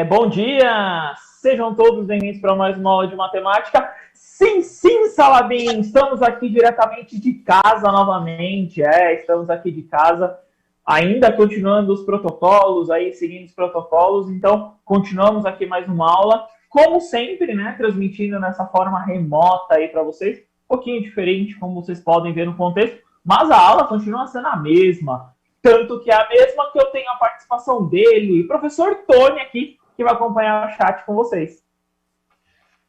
Bom dia! Sejam todos bem-vindos para mais uma aula de matemática. Sim, Salabim! Estamos aqui diretamente de casa novamente. Estamos aqui de casa, ainda continuando os protocolos, seguindo os protocolos. Então, continuamos aqui mais uma aula. Como sempre, né? Transmitindo nessa forma remota aí para vocês. Um pouquinho diferente, como vocês podem ver no contexto. Mas a aula continua sendo a mesma. Tanto que é a mesma que eu tenho a participação dele, professor Tony aqui, que vai acompanhar o chat com vocês.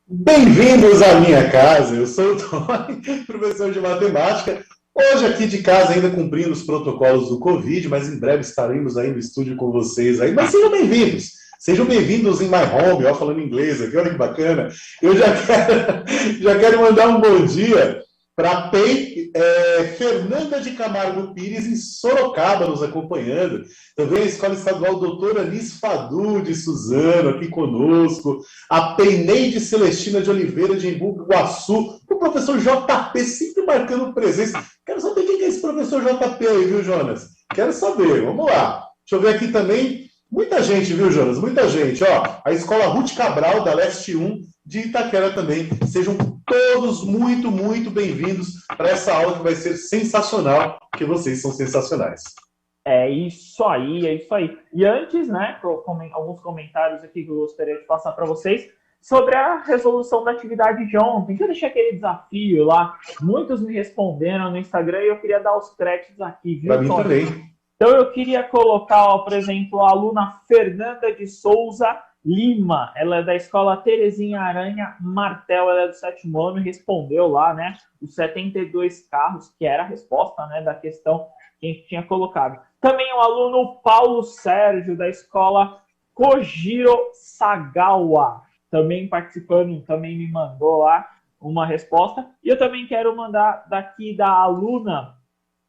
Bem-vindos à minha casa, eu sou o Tony, professor de matemática. Hoje aqui de casa ainda cumprindo os protocolos do Covid, mas em breve estaremos aí no estúdio com vocês aí. Mas sejam bem-vindos em my home, ó, falando inglês aqui, olha que bacana. Eu já quero mandar um bom dia para a Fernanda de Camargo Pires, em Sorocaba, nos acompanhando. Também a Escola Estadual Doutora Liz Fadu de Suzano, aqui conosco. A Peineide Celestina de Oliveira, de Embu Iguaçu. O professor JP, sempre marcando presença. Quero saber quem é esse professor JP aí, viu, Jonas? Quero saber, vamos lá. Deixa eu ver aqui também. Muita gente, viu, Jonas? Muita gente. Ó, a Escola Ruth Cabral, da Leste 1, de Itaquera também. Sejam todos muito, muito bem-vindos para essa aula que vai ser sensacional, porque vocês são sensacionais. É isso aí. E antes, né, alguns comentários aqui que eu gostaria de passar para vocês sobre a resolução da atividade de ontem. Eu deixei aquele desafio lá, muitos me responderam no Instagram e eu queria dar os créditos aqui, viu, Para mim também. Então eu queria colocar, por exemplo, a aluna Fernanda de Souza Lima, ela é da Escola Terezinha Aranha Martel, ela é do 7º ano e respondeu lá, né, os 72 carros, que era a resposta, né, da questão que a gente tinha colocado. Também o aluno Paulo Sérgio, da Escola Kojiro Sagawa, também participando, também me mandou lá uma resposta. E eu também quero mandar daqui da aluna,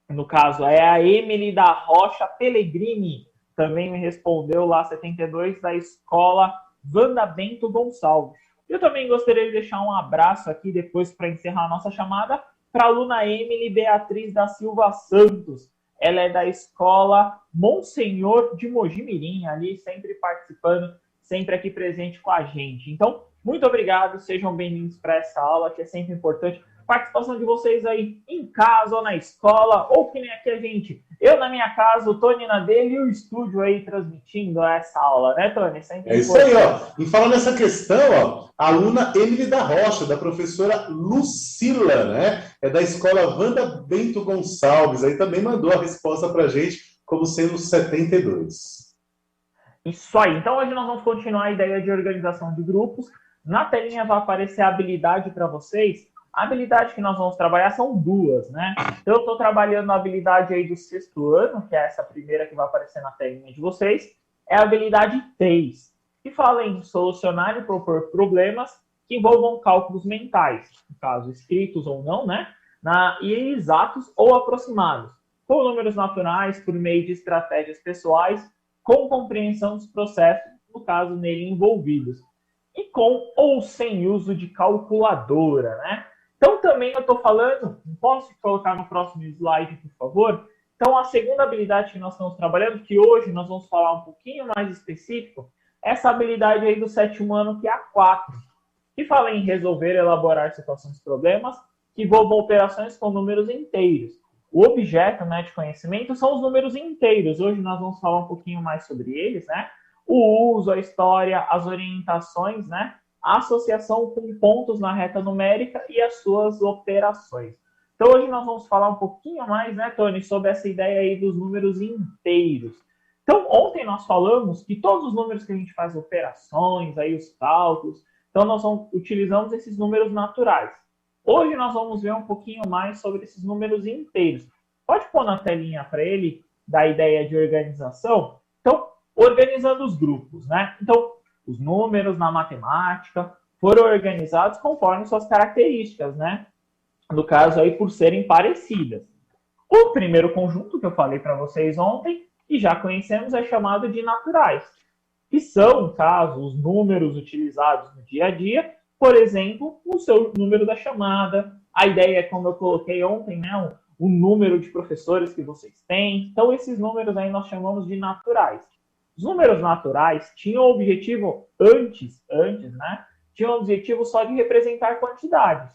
no caso, é a Emily da Rocha Pellegrini, também me respondeu lá 72, da Escola Wanda Bento Gonçalves. Eu também gostaria de deixar um abraço aqui, depois para encerrar a nossa chamada, para a aluna Emily Beatriz da Silva Santos. Ela é da Escola Monsenhor de Mojimirim, ali sempre participando, sempre aqui presente com a gente. Então, muito obrigado, sejam bem-vindos para essa aula, que é sempre importante. Participação de vocês aí em casa ou na escola, ou que nem aqui a gente. Eu na minha casa, o Tony na dele e o estúdio aí transmitindo essa aula, né, Tony? É isso aí, ó. E falando nessa questão, ó, a aluna Emily da Rocha, da professora Lucila, né? É da Escola Wanda Bento Gonçalves, aí também mandou a resposta pra gente como sendo 72. Isso aí. Então hoje nós vamos continuar a ideia de organização de grupos. Na telinha vai aparecer a habilidade para vocês. A habilidade que nós vamos trabalhar são duas, né? Então, eu estou trabalhando a habilidade aí do 6º ano, que é essa primeira que vai aparecer na telinha de vocês. É a habilidade 3, que fala em solucionar e propor problemas que envolvam cálculos mentais, no caso, escritos ou não, né? E exatos ou aproximados, com números naturais, por meio de estratégias pessoais, com compreensão dos processos, no caso, nele envolvidos. E com ou sem uso de calculadora, né? Então, também eu estou falando, posso colocar no próximo slide, por favor? Então, a segunda habilidade que nós estamos trabalhando, que hoje nós vamos falar um pouquinho mais específico, essa habilidade aí do 7º ano, que é a 4, que fala em resolver e elaborar situações e problemas que envolvam operações com números inteiros. O objeto, né, de conhecimento são os números inteiros. Hoje nós vamos falar um pouquinho mais sobre eles, né? O uso, a história, as orientações, né? A associação com pontos na reta numérica e as suas operações. Então, hoje nós vamos falar um pouquinho mais, né, Tony, sobre essa ideia aí dos números inteiros. Então, ontem nós falamos que todos os números que a gente faz operações, aí os cálculos, então nós utilizamos esses números naturais. Hoje nós vamos ver um pouquinho mais sobre esses números inteiros. Pode pôr na telinha para ele da ideia de organização? Então, organizando os grupos, né? Então, os números na matemática foram organizados conforme suas características, né? No caso aí, por serem parecidas. O primeiro conjunto que eu falei para vocês ontem, e já conhecemos, é chamado de naturais, que são, no caso, os números utilizados no dia a dia, por exemplo, o seu número da chamada, a ideia é, como eu coloquei ontem, né? O número de professores que vocês têm. Então, esses números aí nós chamamos de naturais. Os números naturais tinham o objetivo antes, né? Tinham o objetivo só de representar quantidades.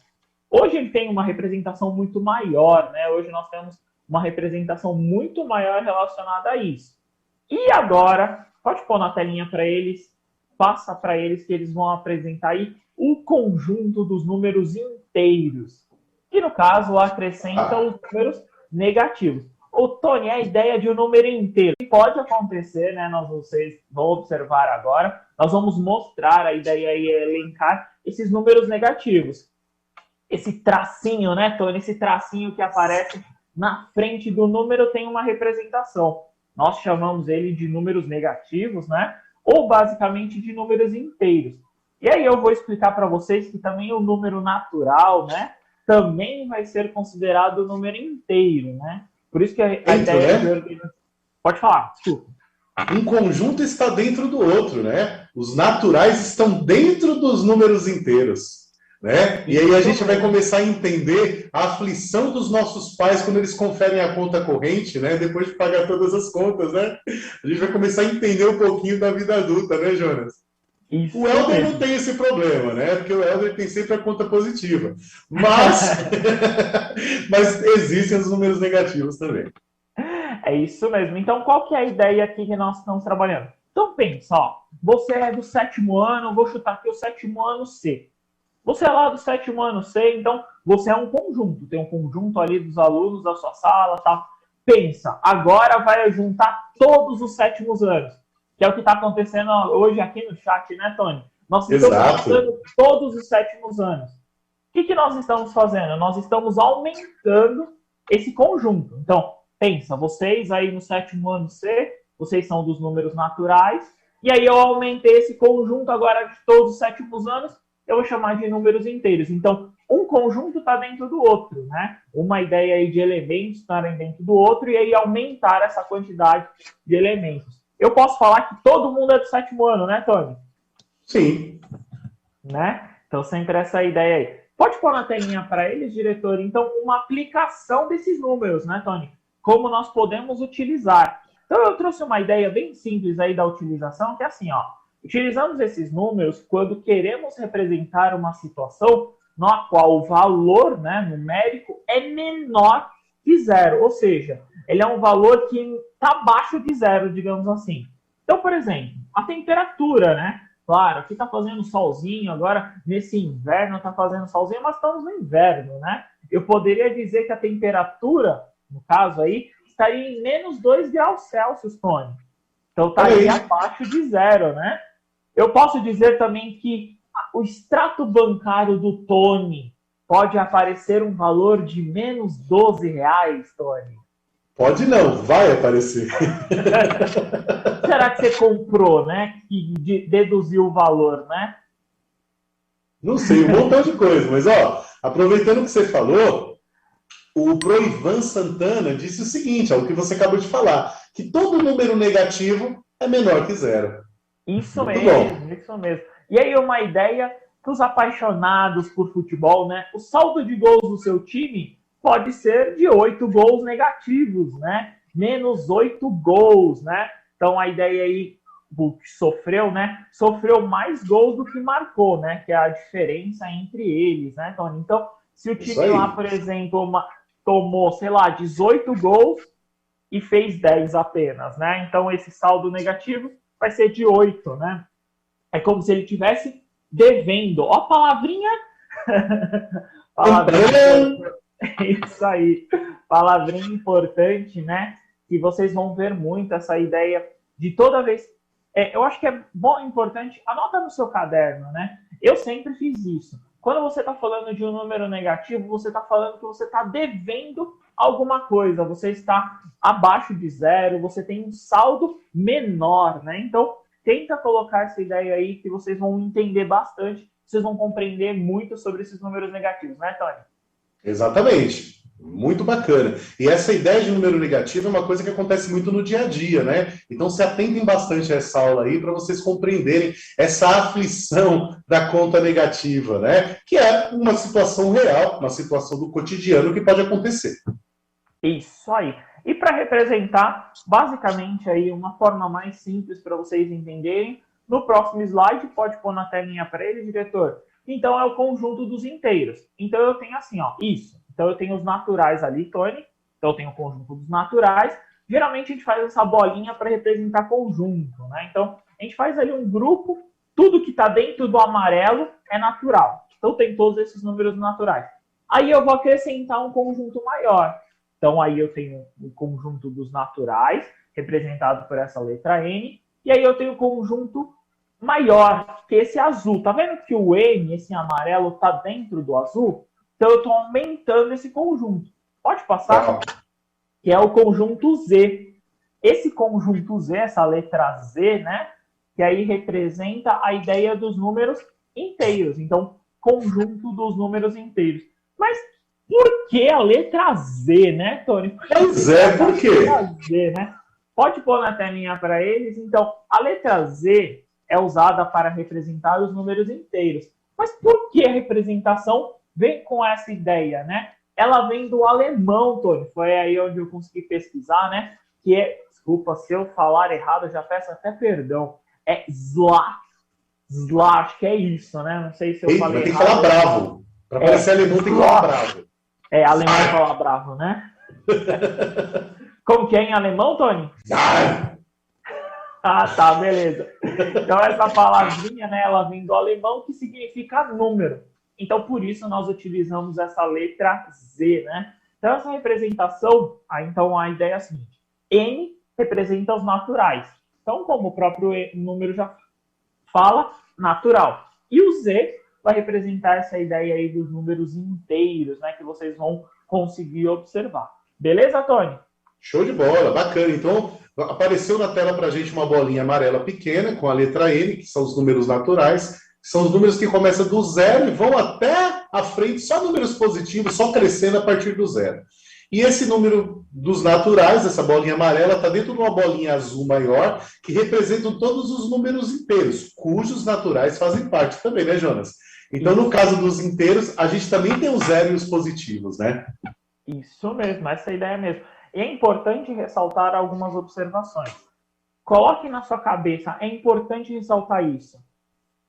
Hoje ele tem uma representação muito maior, né? Hoje nós temos uma representação muito maior relacionada a isso. E agora, pode pôr na telinha para eles, passa para eles que eles vão apresentar aí o conjunto dos números inteiros, que no caso acrescenta os números negativos. Ô, Tony, a ideia de um número inteiro pode acontecer, né? Vocês vão observar agora. Nós vamos mostrar a ideia aí, elencar esses números negativos. Esse tracinho, né, Tony? Esse tracinho que aparece na frente do número tem uma representação. Nós chamamos ele de números negativos, né? Ou basicamente de números inteiros. E aí eu vou explicar para vocês que também o número natural, né, também vai ser considerado número inteiro, né? Por isso que a ideia de organização... Pode falar, desculpa. Um conjunto está dentro do outro, né? Os naturais estão dentro dos números inteiros, né? E aí a gente vai começar a entender a aflição dos nossos pais quando eles conferem a conta corrente, né? Depois de pagar todas as contas, né? A gente vai começar a entender um pouquinho da vida adulta, né, Jonas? Isso o Helder não tem esse problema, né? Porque o Helder tem sempre a conta positiva. Mas, mas existem os números negativos também. É isso mesmo. Então, qual que é a ideia aqui que nós estamos trabalhando? Então, pensa, ó. Você é do 7º ano, vou chutar aqui o 7º ano C. Você é lá do 7º ano C, então você é um conjunto. Tem um conjunto ali dos alunos da sua sala, tá? Pensa, agora vai juntar todos os 7º anos. Que é o que está acontecendo hoje aqui no chat, né, Tony? Nós estamos juntando todos os 7º anos. O que nós estamos fazendo? Nós estamos aumentando esse conjunto. Então, pensa, vocês aí no 7º ano C, vocês são dos números naturais, e aí eu aumentei esse conjunto agora de todos os 7º anos, eu vou chamar de números inteiros. Então, um conjunto está dentro do outro, né? Uma ideia aí de elementos estarem dentro do outro, e aí aumentar essa quantidade de elementos. Eu posso falar que todo mundo é do 7º ano, né, Tony? Sim. Né? Então, sempre essa ideia aí. Pode pôr na telinha para eles, diretor, então, uma aplicação desses números, né, Tony? Como nós podemos utilizar. Então, eu trouxe uma ideia bem simples aí da utilização, que é assim, ó. Utilizamos esses números quando queremos representar uma situação na qual o valor, né, numérico é menor que 0. Ou seja, ele é um valor que está abaixo de 0, digamos assim. Então, por exemplo, a temperatura, né? Claro, aqui está fazendo solzinho, agora nesse inverno está fazendo solzinho, mas estamos no inverno, né? Eu poderia dizer que a temperatura, no caso aí, estaria em menos 2 graus Celsius, Tony. Então estaria abaixo de 0, né? Eu posso dizer também que o extrato bancário do Tony pode aparecer um valor de menos 12 reais, Tony. Pode não, vai aparecer. Será que você comprou, né? Que deduziu o valor, né? Não sei, um montão de coisa. Mas, ó, aproveitando o que você falou, o Proivan Santana disse o seguinte, ó, o que você acabou de falar, que todo número negativo é menor que 0. Isso mesmo, isso mesmo. E aí uma ideia para os apaixonados por futebol, né? O saldo de gols do seu time pode ser de 8 gols negativos, né? Menos 8 gols, né? Então a ideia aí, o que sofreu, né? Sofreu mais gols do que marcou, né? Que é a diferença entre eles, né, Tony? Então, se o time lá, por exemplo, tomou, sei lá, 18 gols e fez 10 apenas, né? Então esse saldo negativo vai ser de 8, né? É como se ele tivesse devendo. Ó a palavrinha! Palavrinha. Isso aí. Palavrinha importante, né? Que vocês vão ver muito essa ideia de toda vez... eu acho que é bom, importante, anota no seu caderno, né? Eu sempre fiz isso. Quando você está falando de um número negativo, você está falando que você está devendo alguma coisa. Você está abaixo de 0, você tem um saldo menor, né? Então, tenta colocar essa ideia aí que vocês vão entender bastante, vocês vão compreender muito sobre esses números negativos, né, Tony? Exatamente. Muito bacana. E essa ideia de número negativo é uma coisa que acontece muito no dia a dia, né? Então se atentem bastante a essa aula aí para vocês compreenderem essa aflição da conta negativa, né? Que é uma situação real, uma situação do cotidiano que pode acontecer. Isso aí. E para representar, basicamente, aí uma forma mais simples para vocês entenderem, no próximo slide, pode pôr na telinha para ele, diretor. Então, é o conjunto dos inteiros. Então, eu tenho assim, ó, isso. Então, eu tenho os naturais ali, Tony. Então, eu tenho o conjunto dos naturais. Geralmente, a gente faz essa bolinha para representar conjunto, né? Então, a gente faz ali um grupo, tudo que está dentro do amarelo é natural. Então, tem todos esses números naturais. Aí, eu vou acrescentar um conjunto maior. Então, aí eu tenho o conjunto dos naturais, representado por essa letra N. E aí, eu tenho o conjunto maior, que esse azul. Tá vendo que o N, esse amarelo, está dentro do azul? Então, eu estou aumentando esse conjunto. Pode passar? Que é o conjunto Z. Esse conjunto Z, essa letra Z, né? Que aí representa a ideia dos números inteiros. Então, conjunto dos números inteiros. Mas por que a letra Z, né, Tony? Pois é, por quê? A letra Z, né? Pode pôr na telinha para eles. Então, a letra Z é usada para representar os números inteiros. Mas por que a representação vem com essa ideia, né? Ela vem do alemão, Tony. Foi aí onde eu consegui pesquisar, né? Que é, desculpa se eu falar errado, eu já peço até perdão. É Zla. Zla, acho que é isso, né? Não sei se eu falei tem errado. que falar bravo. Para parecer alemão, tem que falar bravo. É, alemão fala bravo, né? Como que é em alemão, Tony? Ah, tá, beleza. Então, essa palavrinha, né, ela vem do alemão, que significa número. Então, por isso, nós utilizamos essa letra Z, né? Então, essa representação, então a ideia é a seguinte. N representa os naturais. Então, como o próprio número já fala, natural. E o Z vai representar essa ideia aí dos números inteiros, né? Que vocês vão conseguir observar. Beleza, Tony? Show de bola, bacana. Então, apareceu na tela para a gente uma bolinha amarela pequena com a letra N, que são os números naturais. São os números que começam do zero e vão até a frente, só números positivos, só crescendo a partir do zero. E esse número dos naturais, essa bolinha amarela, está dentro de uma bolinha azul maior, que representam todos os números inteiros, cujos naturais fazem parte também, né, Jonas? Então, no caso dos inteiros, a gente também tem os zero e os positivos, né? Isso mesmo, essa é a ideia mesmo. E é importante ressaltar algumas observações. Coloque na sua cabeça, é importante ressaltar isso.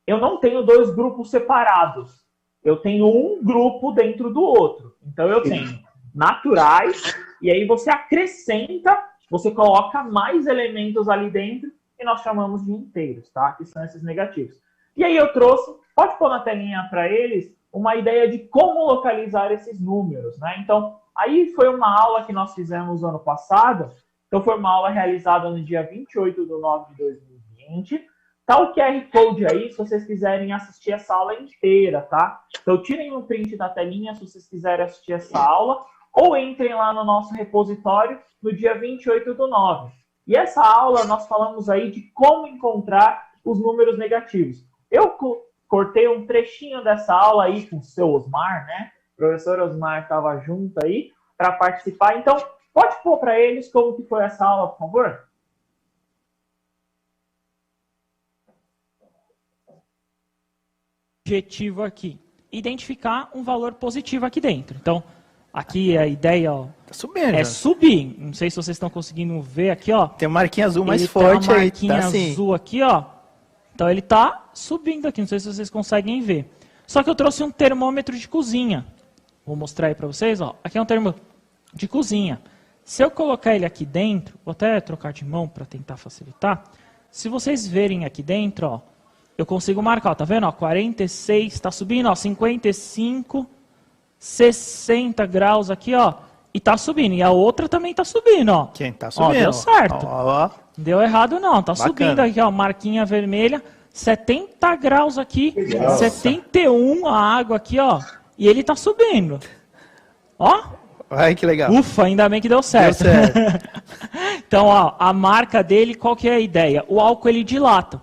Eu não tenho dois grupos separados. Eu tenho um grupo dentro do outro. Então, eu tenho naturais, e aí você acrescenta, você coloca mais elementos ali dentro, e nós chamamos de inteiros, tá? Que são esses negativos. E aí eu trouxe, pode pôr na telinha para eles, uma ideia de como localizar esses números, né? Então, aí foi uma aula que nós fizemos ano passado. Então, foi uma aula realizada no dia 28/9/2020. Tá o QR Code aí, se vocês quiserem assistir essa aula inteira, tá? Então, tirem um print da telinha se vocês quiserem assistir essa aula, ou entrem lá no nosso repositório no dia 28/9. E essa aula nós falamos aí de como encontrar os números negativos. Eu cortei um trechinho dessa aula aí com o seu Osmar, né? O professor Osmar estava junto aí para participar. Então, pode pôr para eles como que foi essa aula, por favor? Objetivo aqui, identificar um valor positivo aqui dentro. Então, aqui a ideia, ó, tá subindo, é subir. Não sei se vocês estão conseguindo ver aqui, ó. Tem uma marquinha azul mais ele forte tem uma aí, marquinha tá assim. azul aqui, ó. Então ele tá subindo aqui, não sei se vocês conseguem ver. Só que eu trouxe um termômetro de cozinha. Vou mostrar aí para vocês, ó. Aqui é um termômetro de cozinha. Se eu colocar ele aqui dentro, vou até trocar de mão para tentar facilitar. Se vocês verem aqui dentro, ó, eu consigo marcar, ó, tá vendo? Ó, 46, está subindo, ó, 55, 60 graus aqui, ó, e tá subindo. E a outra também tá subindo, ó. Quem tá subindo? Ó, deu certo. Ó. Deu errado não, tá Bacana. subindo aqui, ó, marquinha vermelha, 70 graus aqui, Nossa. 71 a água aqui, ó, e ele tá subindo. Ó, Ai, que legal. ufa, ainda bem que deu certo. Deu certo. Então, ó, a marca dele, qual que é a ideia? O álcool, ele dilata.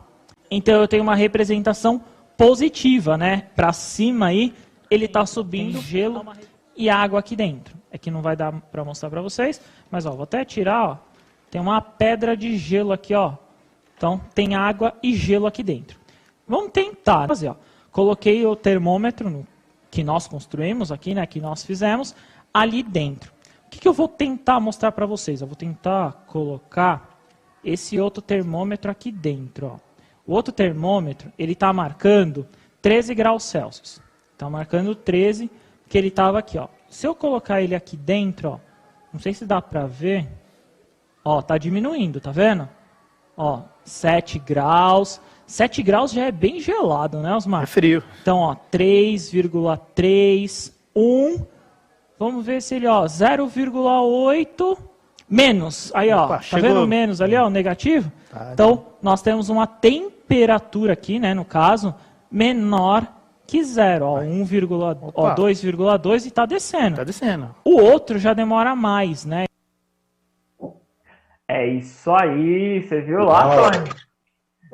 Então, eu tenho uma representação positiva, né? Para cima aí, ele está subindo gelo e água aqui dentro. É que não vai dar para mostrar para vocês, mas ó, vou até tirar, ó. Tem uma pedra de gelo aqui, ó. Então, tem água e gelo aqui dentro. Vamos tentar fazer, ó. Coloquei o termômetro que nós construímos aqui, né? Que nós fizemos ali dentro. O que eu vou tentar mostrar para vocês? Eu vou tentar colocar esse outro termômetro aqui dentro. Ó. O outro termômetro, ele está marcando 13 graus Celsius. Está marcando 13, porque ele estava aqui. Ó. Se eu colocar ele aqui dentro, ó, não sei se dá para ver, ó, tá diminuindo, tá vendo? Ó, 7 graus. 7 graus já é bem gelado, né, Osmar? É frio. Então, ó, 3,3, 1. Vamos ver se ele, ó, 0,8, menos. Aí, ó, Opa, tá chegou. vendo menos ali, ó, o negativo? Tá, então, nós temos uma temperatura aqui, né, no caso, menor que 0, ó, 2,2 e tá descendo. Tá descendo. O outro já demora mais, né? É isso aí, você viu lá, Tony?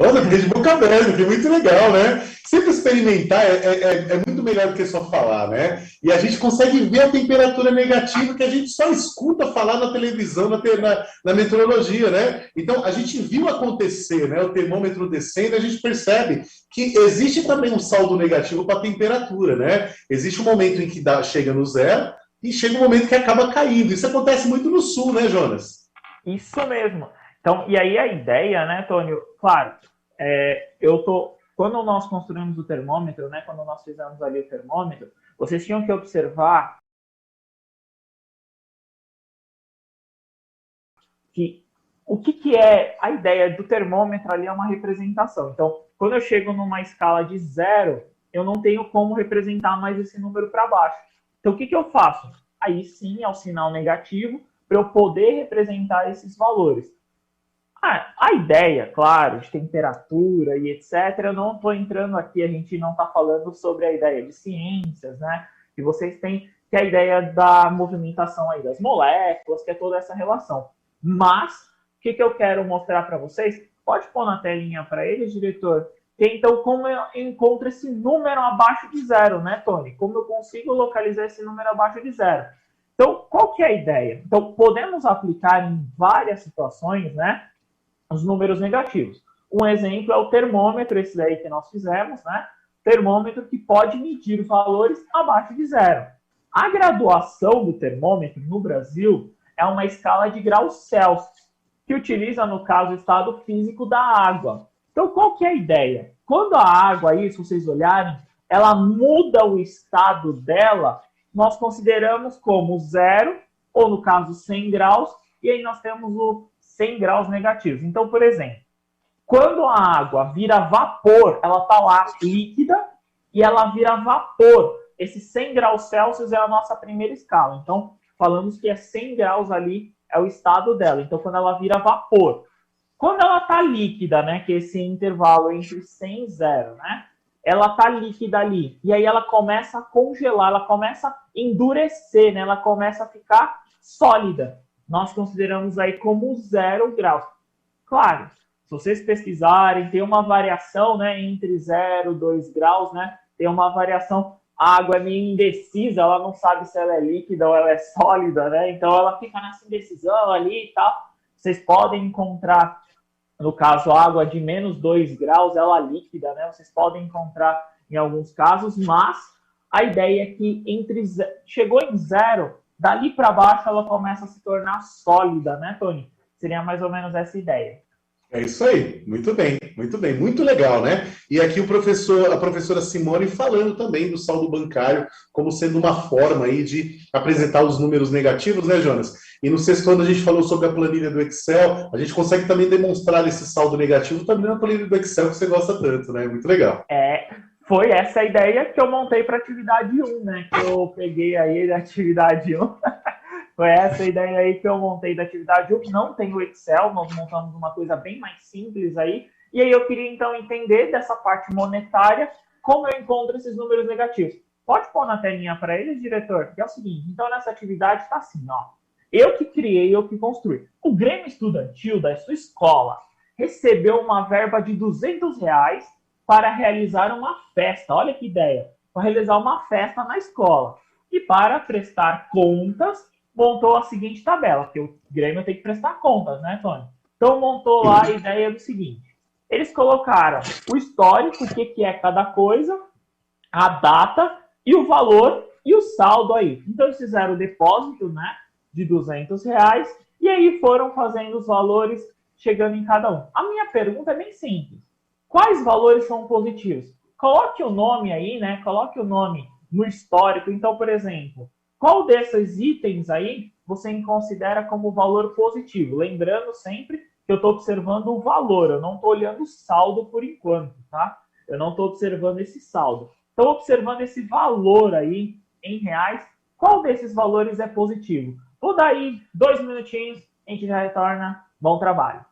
Olha, fiquei de boca aberta, que muito legal, né? Sempre experimentar é muito melhor do que só falar, né? E a gente consegue ver a temperatura negativa que a gente só escuta falar na televisão, na meteorologia, né? Então, a gente viu acontecer, né? O termômetro descendo, a gente percebe que existe também um saldo negativo para a temperatura, né? Existe um momento em que chega no zero e chega um momento que acaba caindo. Isso acontece muito no sul, né, Jonas? Isso mesmo. Então, e aí a ideia, né, Tony? Claro, quando nós construímos o termômetro, né, quando nós fizemos ali o termômetro, vocês tinham que observar que o que é a ideia do termômetro ali é uma representação. Então, quando eu chego numa escala de 0, eu não tenho como representar mais esse número para baixo. Então, o que eu faço? Aí sim é o sinal negativo para eu poder representar esses valores. A ideia, claro, de temperatura e etc., eu não estou entrando aqui, a gente não está falando sobre a ideia de ciências, né? Que vocês têm, que é a ideia da movimentação aí das moléculas, que é toda essa relação. Mas, o que eu quero mostrar para vocês? Pode pôr na telinha para eles, diretor? Que então, como eu encontro esse número abaixo de 0, né, Tony? Como eu consigo localizar esse número abaixo de 0? Então, qual que é a ideia? Então, podemos aplicar em várias situações, né? Os números negativos. Um exemplo é o termômetro, esse daí que nós fizemos, né? Termômetro que pode medir valores abaixo de 0. A graduação do termômetro no Brasil é uma escala de graus Celsius, que utiliza, no caso, o estado físico da água. Então, qual que é a ideia? Quando a água, aí, se vocês olharem, ela muda o estado dela, nós consideramos como 0, ou no caso 100 graus, e aí nós temos o 100 graus negativos. Então, por exemplo, quando a água vira vapor, ela está lá líquida e ela vira vapor. Esse 100 graus Celsius é a nossa primeira escala. Então, falamos que é 100 graus ali, é o estado dela. Então, quando ela vira vapor. Quando ela está líquida, né, que é esse intervalo entre 100 e 0, né, ela está líquida ali. E aí ela começa a congelar, ela começa a endurecer, né, ela começa a ficar sólida. Nós consideramos aí como 0 graus. Claro, se vocês pesquisarem, tem uma variação, né, entre 0 e 2 graus, né? Tem uma variação, a água é meio indecisa, ela não sabe se ela é líquida ou ela é sólida, né? Então ela fica nessa indecisão ali e tal. Vocês podem encontrar, no caso, a água de menos 2 graus, ela é líquida, né? Vocês podem encontrar em alguns casos, mas a ideia é que chegou em 0, dali para baixo ela começa a se tornar sólida, né, Tony? Seria mais ou menos essa ideia. É isso aí, muito bem, muito legal, né? E aqui a professora Simone falando também do saldo bancário como sendo uma forma aí de apresentar os números negativos, né, Jonas? E no sexto ano a gente falou sobre a planilha do Excel, a gente consegue também demonstrar esse saldo negativo também na planilha do Excel que você gosta tanto, né? Muito legal. Foi essa a ideia que eu montei para a atividade 1, né? Que eu peguei aí da atividade 1. Foi essa a ideia aí que eu montei da atividade 1. Não tem o Excel, nós montamos uma coisa bem mais simples aí. E aí eu queria, então, entender dessa parte monetária como eu encontro esses números negativos. Pode pôr na telinha para eles, diretor? Que é o seguinte, então nessa atividade está assim, ó. Eu que criei, eu que construí. O Grêmio Estudantil da sua escola recebeu uma verba de R$200 para realizar uma festa. Olha que ideia. Para realizar uma festa na escola. E para prestar contas, montou a seguinte tabela, porque o Grêmio tem que prestar contas, né, Tony? Então, montou lá a ideia do seguinte. Eles colocaram o histórico, o que é cada coisa, a data e o valor e o saldo aí. Então, eles fizeram o depósito, né? de R$ 200, e aí foram fazendo os valores chegando em cada um. A minha pergunta é bem simples. Quais valores são positivos? Coloque o nome aí, né? Coloque o nome no histórico. Então, por exemplo, qual desses itens aí você considera como valor positivo? Lembrando sempre que eu estou observando o valor, eu não estou olhando o saldo por enquanto, tá? Eu não estou observando esse saldo. Estou observando esse valor aí em reais. Qual desses valores é positivo? Vou dar aí 2 minutinhos, a gente já retorna. Bom trabalho.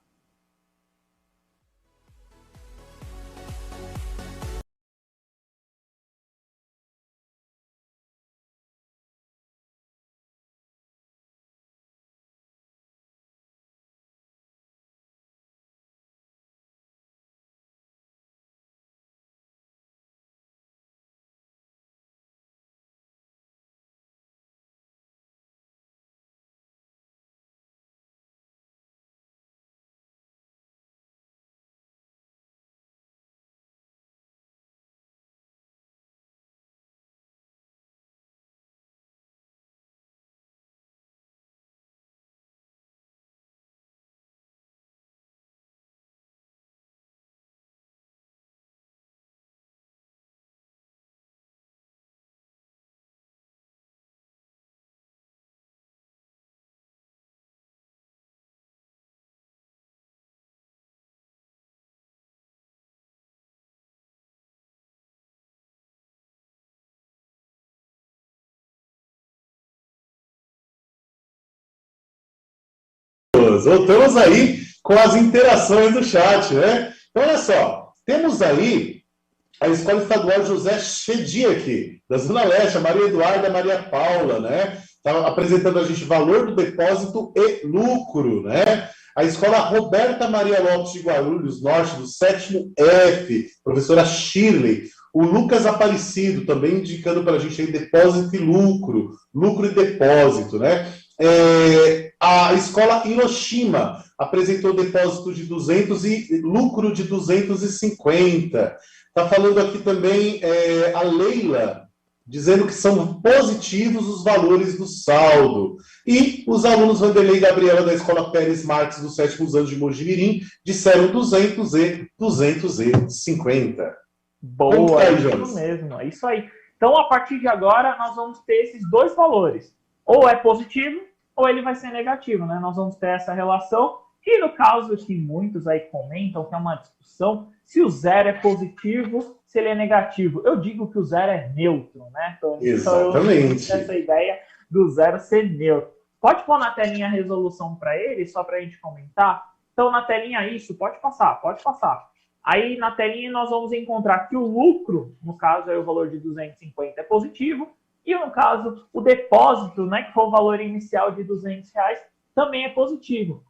Voltamos aí com as interações do chat, né? Então, olha só, temos aí a Escola Estadual José Chedi aqui, da Zona Leste, a Maria Eduarda, a Maria Paula, né? Tá apresentando a gente valor do depósito e lucro, né? A Escola Roberta Maria Lopes de Guarulhos, norte do 7º F, professora Shirley. O Lucas Aparecido também indicando para a gente aí depósito e lucro e depósito, né? A Escola Hiroshima apresentou depósito de 200 e lucro de 250. Está falando aqui também a Leila, dizendo que são positivos os valores do saldo. E os alunos Vanderlei e Gabriela da Escola Pérez Marques, dos 7º anos de Mojimirim, disseram 200 e 250. Boa, é isso mesmo, é isso aí. Então, a partir de agora, nós vamos ter esses dois valores. Ou é positivo, ou ele vai ser negativo, né? Nós vamos ter essa relação. E no caso que muitos aí comentam, que é uma discussão, se o zero é positivo, se ele é negativo. Eu digo que o zero é neutro, né, Tony? Exatamente. Então, essa ideia do zero ser neutro. Pode pôr na telinha a resolução para ele, só para a gente comentar? Então, na telinha isso, pode passar, pode passar. Aí, na telinha, nós vamos encontrar que o lucro, no caso, aí, o valor de 250 é positivo, e no caso, o depósito, né, que foi o valor inicial de R$200, também é positivo.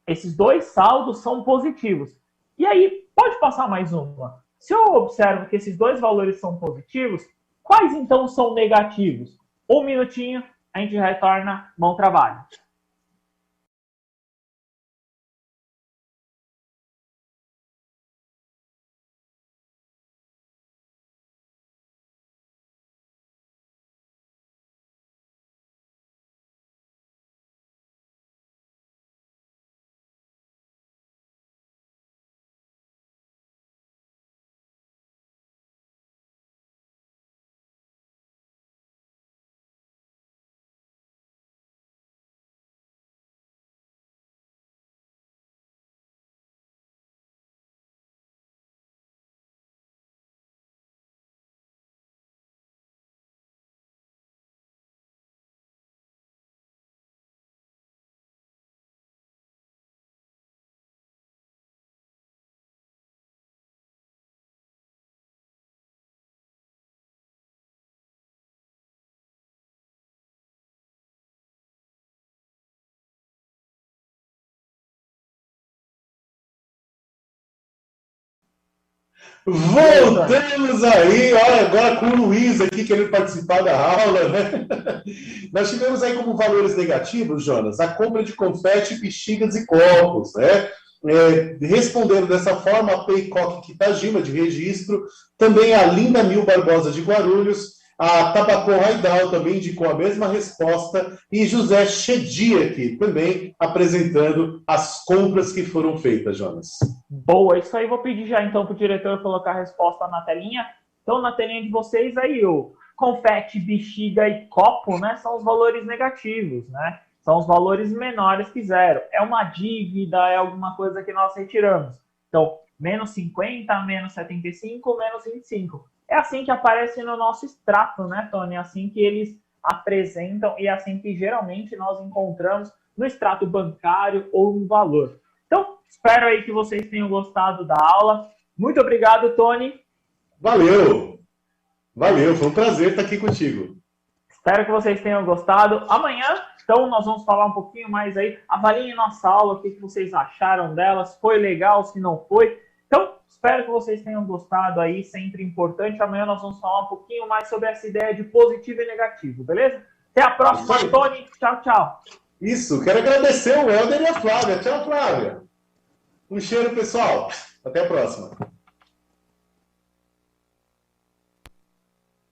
Esses dois saldos são positivos. E aí, pode passar mais uma. Se eu observo que esses dois valores são positivos, quais então são negativos? Um minutinho, a gente retorna. Bom trabalho. Voltamos aí, olha, agora com o Luiz aqui querendo participar da aula, né? Nós tivemos aí como valores negativos, Jonas, a compra de confete, bexigas e copos, né? Respondendo dessa forma, a Peicoque Kitajima, de registro, também a Linda Mil Barbosa de Guarulhos, A Tabacon Raidal também indicou a mesma resposta. E José Chediak também apresentando as compras que foram feitas, Jonas. Boa, isso aí. Vou pedir já então para o diretor colocar a resposta na telinha. Então, na telinha de vocês aí, o confete, bexiga e copo, né, são os valores negativos, né? São os valores menores que zero. É uma dívida, é alguma coisa que nós retiramos. Então, menos 50, menos 75, menos 25. É assim que aparece no nosso extrato, né, Tony? É assim que eles apresentam e é assim que geralmente nós encontramos no extrato bancário ou no valor. Então, espero aí que vocês tenham gostado da aula. Muito obrigado, Tony. Valeu! Valeu, foi um prazer estar aqui contigo. Espero que vocês tenham gostado. Amanhã, então, nós vamos falar um pouquinho mais aí. Avaliem nossa aula, o que vocês acharam dela, se foi legal, se não foi. Então, espero que vocês tenham gostado aí, sempre importante. Amanhã nós vamos falar um pouquinho mais sobre essa ideia de positivo e negativo, beleza? Até a próxima, Tony. Tchau, tchau. Isso, quero agradecer o Helder e a Flávia. Tchau, Flávia. Um cheiro, pessoal. Até a próxima.